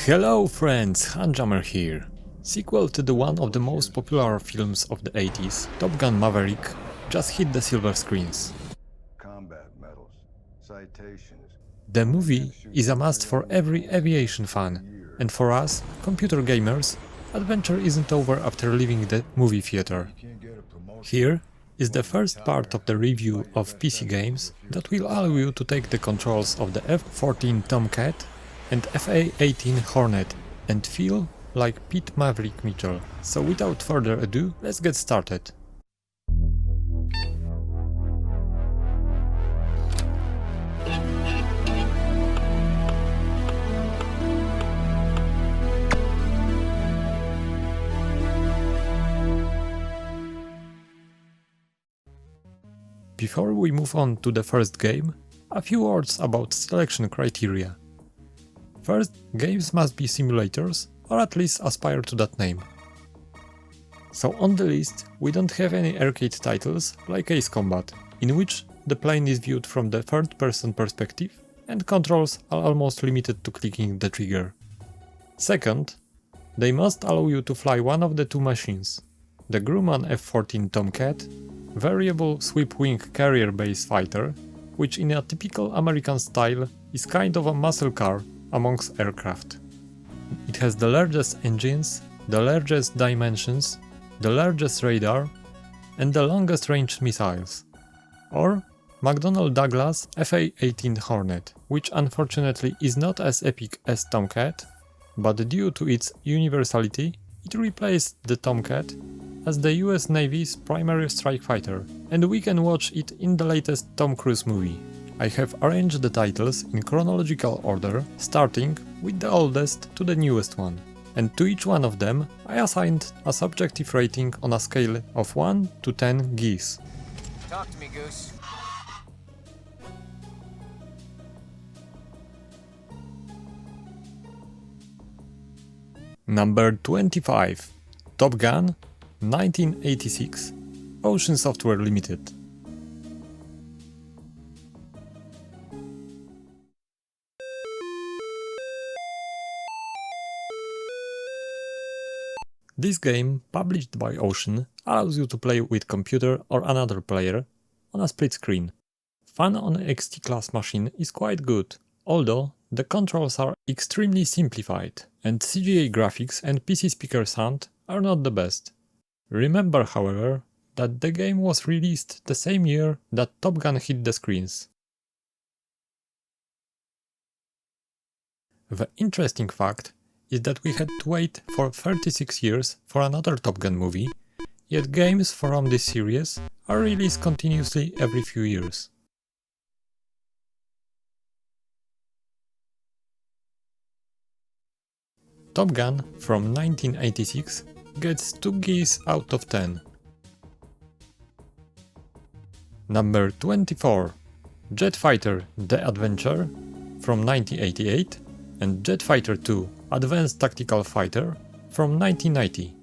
Hello friends, Handjammer here. Sequel to the one of the most popular films of the 80s, Top Gun Maverick, just hit the silver screens. Combat medals, citations. The movie is a must for every aviation fan, and for us, computer gamers, adventure isn't over after leaving the movie theater. Here is the first part of the review of PC games that will allow you to take the controls of the F-14 Tomcat and FA-18 Hornet and feel like Pete Maverick Mitchell. So without further ado, let's get started. Before we move on to the first game, a few words about selection criteria. First, games must be simulators, or at least aspire to that name. So on the list, we don't have any arcade titles like Ace Combat, in which the plane is viewed from the third-person perspective and controls are almost limited to clicking the trigger. Second, they must allow you to fly one of the two machines, the Grumman F-14 Tomcat, variable sweep-wing carrier-based fighter, which in a typical American style is kind of a muscle car amongst aircraft. It has the largest engines, the largest dimensions, the largest radar, and the longest range missiles. Or McDonnell Douglas FA-18 Hornet, which unfortunately is not as epic as Tomcat, but due to its universality, it replaced the Tomcat as the US Navy's primary strike fighter, and we can watch it in the latest Tom Cruise movie. I have arranged the titles in chronological order, starting with the oldest to the newest one, and to each one of them I assigned a subjective rating on a scale of 1 to 10 geese. Talk to me, Goose. Number 25. Top Gun 1986. Ocean Software Limited. This game, published by Ocean, allows you to play with computer or another player on a split screen. Fun on XT class machine is quite good, although the controls are extremely simplified and CGA graphics and PC speaker sound are not the best. Remember, however, that the game was released the same year that Top Gun hit the screens. The interesting fact is that we had to wait for 36 years for another Top Gun movie, yet games from this series are released continuously every few years. Top Gun from 1986 gets 2 geese out of 10. Number 24. Jetfighter The Adventure from 1988 and Jetfighter 2 Advanced Tactical Fighter from 1990.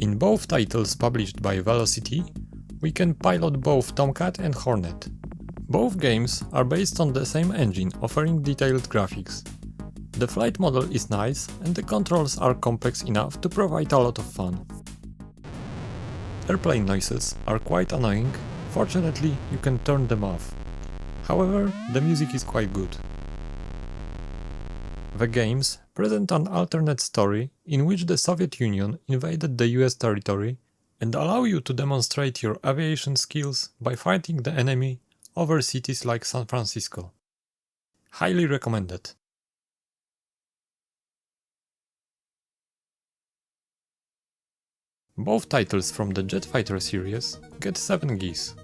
In both titles published by Velocity, we can pilot both Tomcat and Hornet. Both games are based on the same engine, offering detailed graphics. The flight model is nice and the controls are complex enough to provide a lot of fun. Airplane noises are quite annoying. Fortunately, you can turn them off. However, the music is quite good. The games present an alternate story in which the Soviet Union invaded the US territory and allow you to demonstrate your aviation skills by fighting the enemy over cities like San Francisco. Highly recommended. Both titles from the Jetfighter series get 7 geese.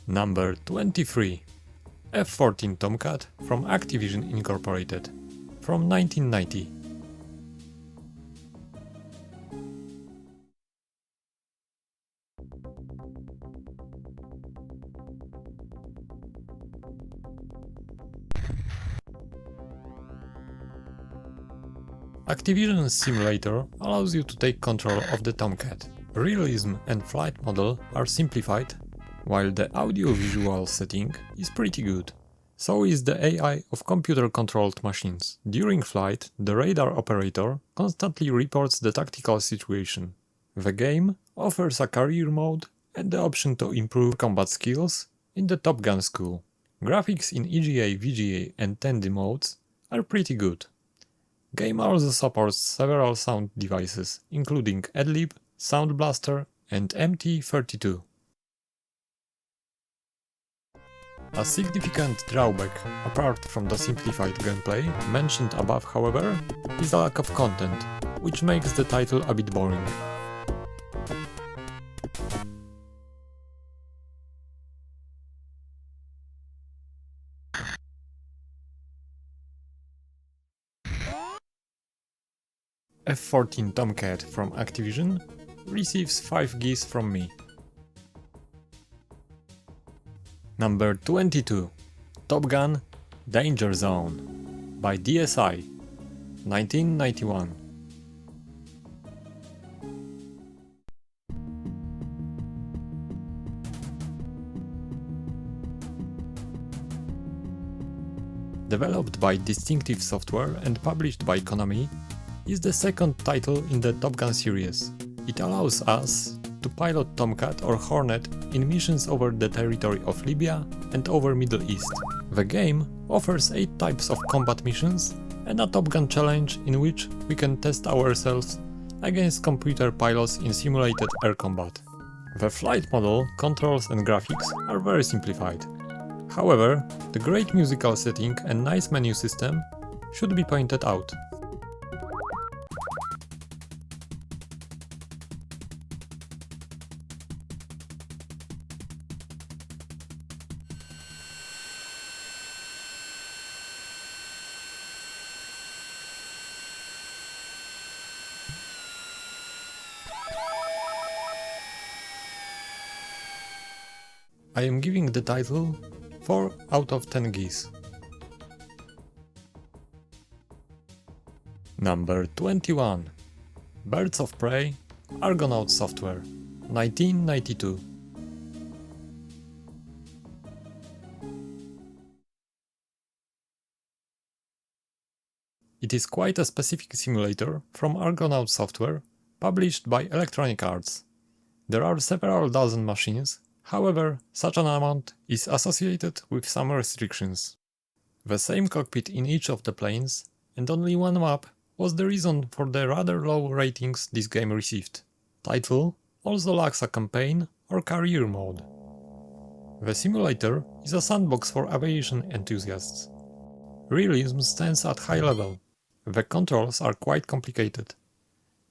Number 23. F-14 Tomcat from Activision Incorporated from 1990. Activision's simulator allows you to take control of the Tomcat. Realism and flight model are simplified, while the audio-visual setting is pretty good. So is the AI of computer-controlled machines. During flight, the radar operator constantly reports the tactical situation. The game offers a career mode and the option to improve combat skills in the Top Gun school. Graphics in EGA, VGA and 10D modes are pretty good. Game also supports several sound devices, including Adlib, Sound Blaster and MT32. A significant drawback, apart from the simplified gameplay mentioned above, however, is a lack of content, which makes the title a bit boring. F-14 Tomcat from Activision receives 5 geese from me. Number 22. Top Gun Danger Zone by DSI, 1991. Developed by Distinctive Software and published by Konami, is the second title in the Top Gun series. It allows us to pilot Tomcat or Hornet in missions over the territory of Libya and over Middle East. The game offers 8 types of combat missions and a Top Gun challenge in which we can test ourselves against computer pilots in simulated air combat. The flight model, controls and graphics are very simplified. However, the great musical setting and nice menu system should be pointed out. I am giving the title 4 out of 10 geese. Number 21. Birds of Prey, Argonaut Software, 1992. It is quite a specific simulator from Argonaut Software, published by Electronic Arts. There are several dozen machines. However, such an amount is associated with some restrictions. The same cockpit in each of the planes, and only one map, was the reason for the rather low ratings this game received. Title also lacks a campaign or career mode. The simulator is a sandbox for aviation enthusiasts. Realism stands at high level. The controls are quite complicated.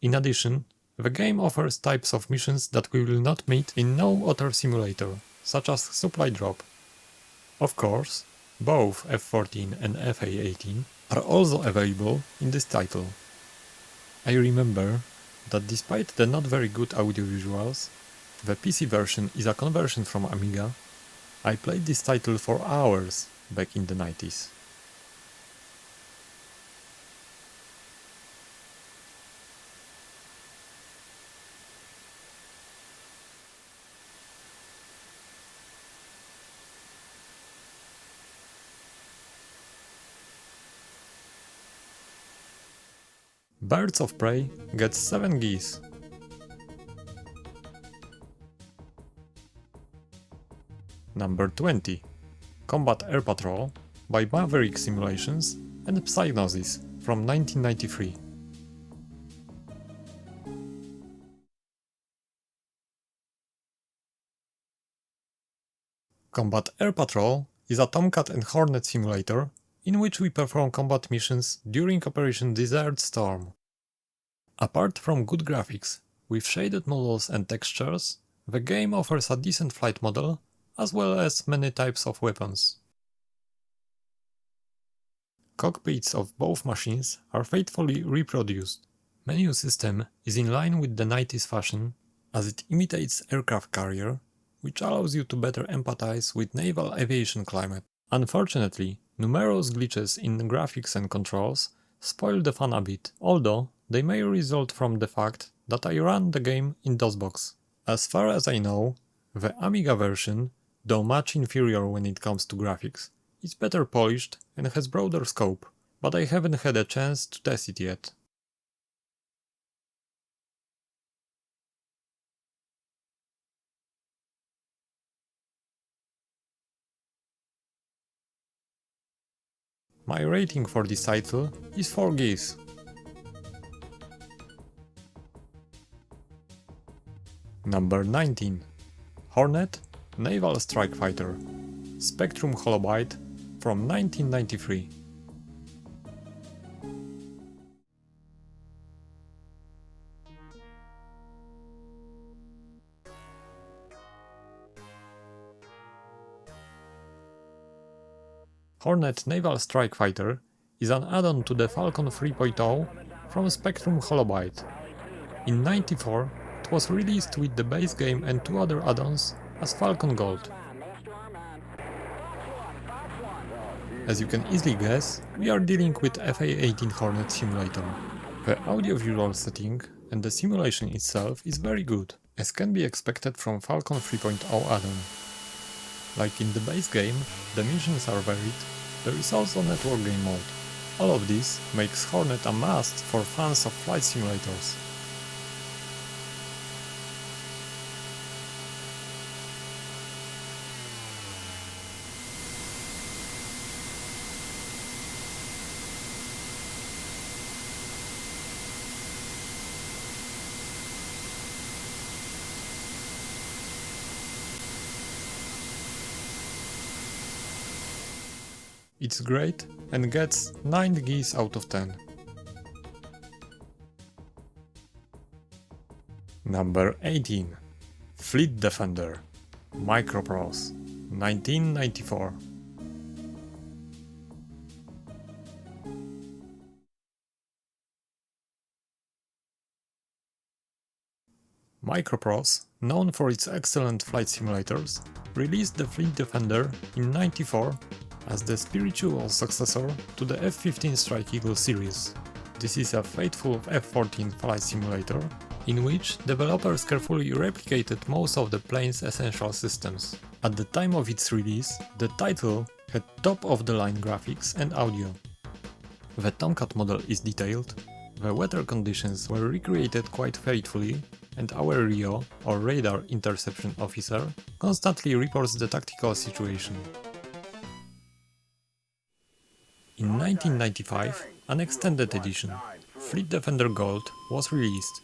In addition, the game offers types of missions that we will not meet in no other simulator, such as supply drop. Of course, both F-14 and FA-18 are also available in this title. I remember that despite the not very good audio visuals, the PC version is a conversion from Amiga. I played this title for hours back in the 90s. Birds of Prey gets 7 geese. Number 20. Combat Air Patrol by Maverick Simulations and Psygnosis from 1993. Combat Air Patrol is a Tomcat and Hornet simulator in which we perform combat missions during Operation Desert Storm. Apart from good graphics, with shaded models and textures, the game offers a decent flight model as well as many types of weapons. Cockpits of both machines are faithfully reproduced. Menu system is in line with the 90s fashion, as it imitates aircraft carrier, which allows you to better empathize with naval aviation climate. Unfortunately, numerous glitches in graphics and controls spoil the fun a bit, although they may result from the fact that I ran the game in DOSBox. As far as I know, the Amiga version, though much inferior when it comes to graphics, is better polished and has broader scope, but I haven't had a chance to test it yet. My rating for this title is 4 geese. Number 19. Hornet, Naval Strike Fighter, Spectrum Holobyte from 1993. Hornet Naval Strike Fighter is an add-on to the Falcon 3.0 from Spectrum Holobyte. In 1994, it was released with the base game and 2 other add-ons as Falcon Gold. As you can easily guess, we are dealing with FA-18 Hornet simulator. The audiovisual setting and the simulation itself is very good, as can be expected from Falcon 3.0 add-on. Like in the base game, the missions are varied, there is also network game mode. All of this makes Hornet a must for fans of flight simulators. It's great and gets 9 geese out of 10. Number 18. Fleet Defender, Microprose, 1994. Microprose, known for its excellent flight simulators, released the Fleet Defender in 1994 as the spiritual successor to the F-15 Strike Eagle series. This is a faithful F-14 flight simulator, in which developers carefully replicated most of the plane's essential systems. At the time of its release, the title had top-of-the-line graphics and audio. The Tomcat model is detailed, the weather conditions were recreated quite faithfully, and our RIO, or Radar Interception Officer, constantly reports the tactical situation. In 1995, an extended edition, Fleet Defender Gold, was released,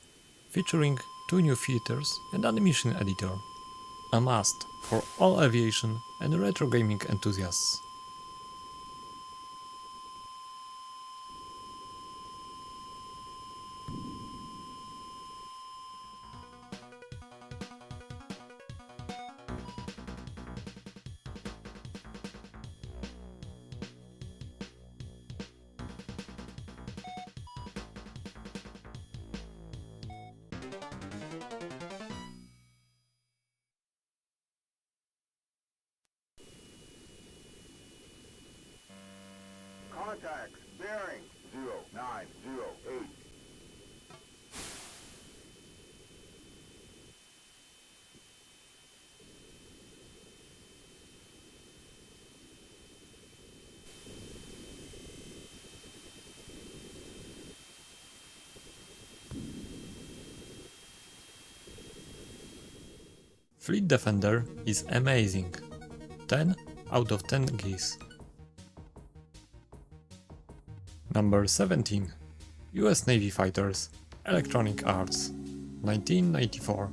featuring 2 new features and an mission editor. A must for all aviation and retro gaming enthusiasts. Contacts, bearing 0908. Fleet Defender is amazing. 10 out of 10 geese. Number 17. US Navy Fighters, Electronic Arts, 1994.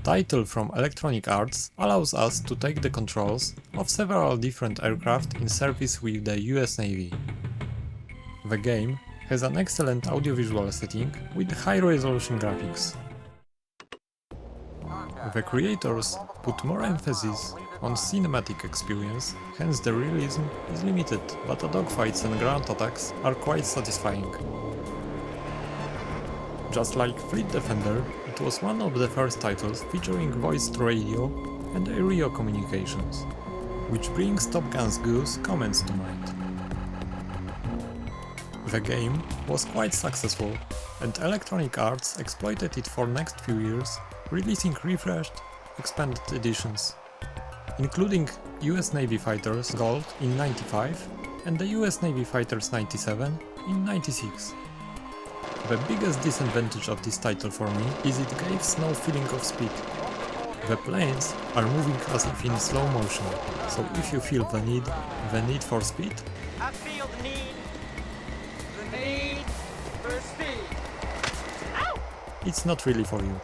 Title from Electronic Arts allows us to take the controls of several different aircraft in service with the US Navy. The game has an excellent audiovisual setting with high-resolution graphics. The creators put more emphasis on cinematic experience, hence the realism is limited, but the dogfights and ground attacks are quite satisfying. Just like Fleet Defender, it was one of the first titles featuring voiced radio and aerial communications, which brings Top Gun's Goose comments to mind. The game was quite successful, and Electronic Arts exploited it for next few years, releasing refreshed, expanded editions, including US Navy Fighters Gold in 95 and the US Navy Fighters 97 in 96. The biggest disadvantage of this title for me is it gives no feeling of speed. The planes are moving as if in slow motion, so if you feel the need for speed, I feel the need for speed. Ow! it's not really for you.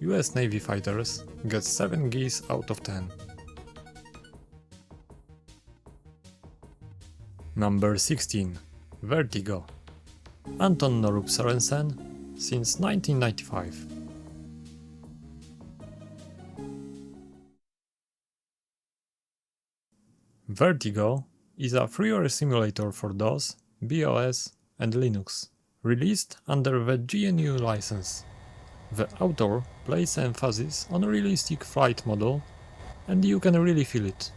US Navy Fighters gets 7 geese out of 10. Number 16. Vertigo. Anton Norup Sorensen since 1995. Vertigo is a freeware simulator for DOS, BOS and Linux, released under the GNU license. The author places emphasis on a realistic flight model, and you can really feel it.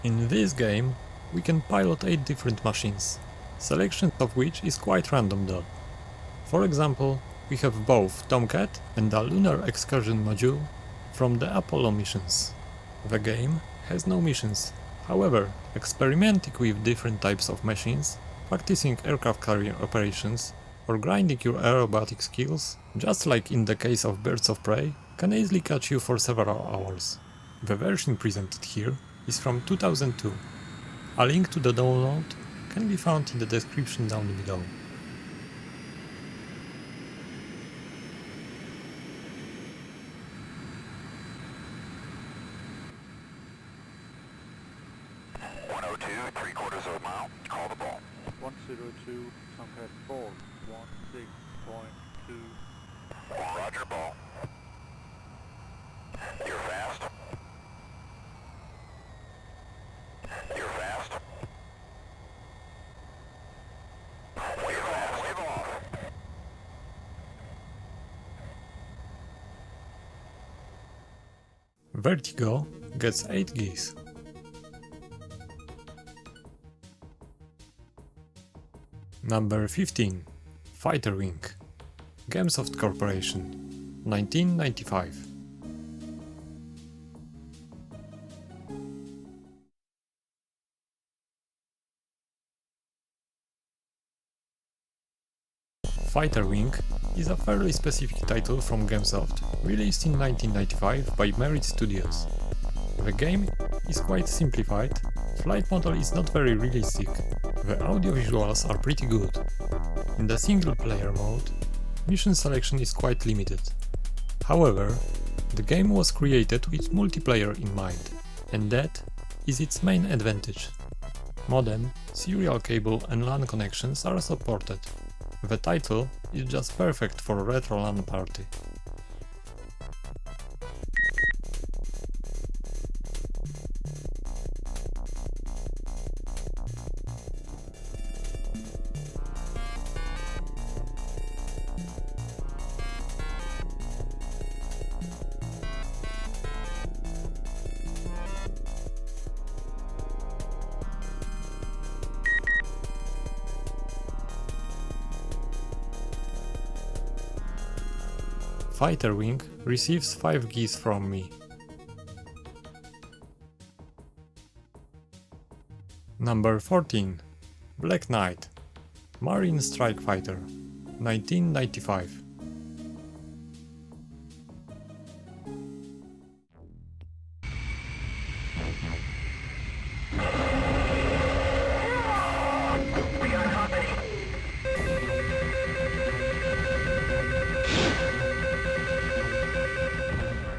In this game, we can pilot 8 different machines, selection of which is quite random though. For example, we have both Tomcat and a lunar excursion module from the Apollo missions. The game has no missions, however, experimenting with different types of machines, practicing aircraft carrier operations, or grinding your aerobatic skills, just like in the case of Birds of Prey, can easily catch you for several hours. The version presented here is from 2002. A link to the download can be found in the description down below. Call the ball. 102, Tomcat 4, 16.2. Roger, ball. You're fast. You're fast. Wave off, wave off. Vertigo gets 8 geese. Number 15. Fighter Wing. Gamesoft Corporation, 1995. Fighter Wing is a fairly specific title from Gamesoft, released in 1995 by Merit Studios. The game is quite simplified, flight model is not very realistic, the audio visuals are pretty good. In the single player mode, mission selection is quite limited. However, the game was created with multiplayer in mind, and that is its main advantage. Modem, serial cable and LAN connections are supported. The title is just perfect for a retro LAN party. Fighter Wing receives 5 geese from me. Number 14. Black Knight. Marine Strike Fighter, 1995.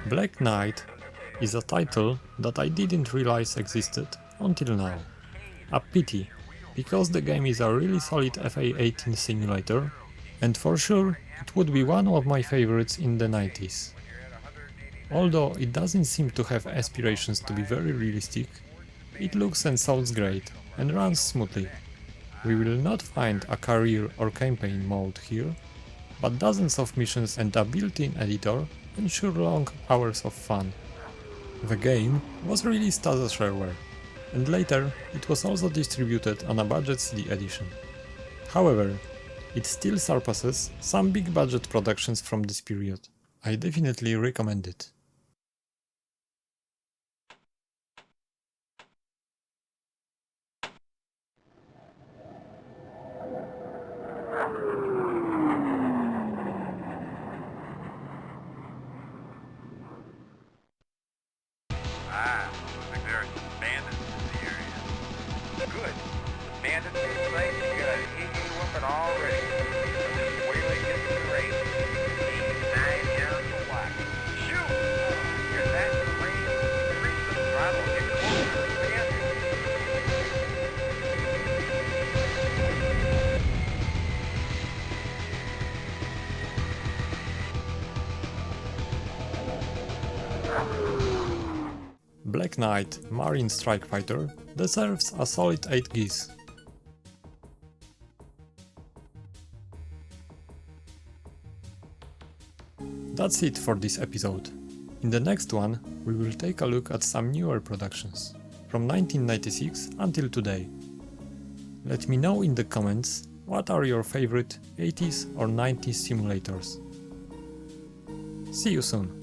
Black Knight is a title that I didn't realize existed until now. A pity, because the game is a really solid FA-18 simulator, and for sure it would be one of my favorites in the 90s. Although it doesn't seem to have aspirations to be very realistic, it looks and sounds great and runs smoothly. We will not find a career or campaign mode here, but dozens of missions and a built-in editor ensure long hours of fun. The game was released as a shareware, and later it was also distributed on a budget CD edition. However, it still surpasses some big budget productions from this period. I definitely recommend it. Ah, looks like there are some bandits in the area. Good. The bandits in the place, you got a hee-hee whooping already. Just wait till they get to the race. Keep 9 down to black. Shoot! Hear that? Lane, increase the throttle and get closer to the bandits. Black Knight Marine Strike Fighter deserves a solid 8 geese. That's it for this episode. In the next one, we will take a look at some newer productions, from 1996 until today. Let me know in the comments what are your favorite 80s or 90s simulators. See you soon!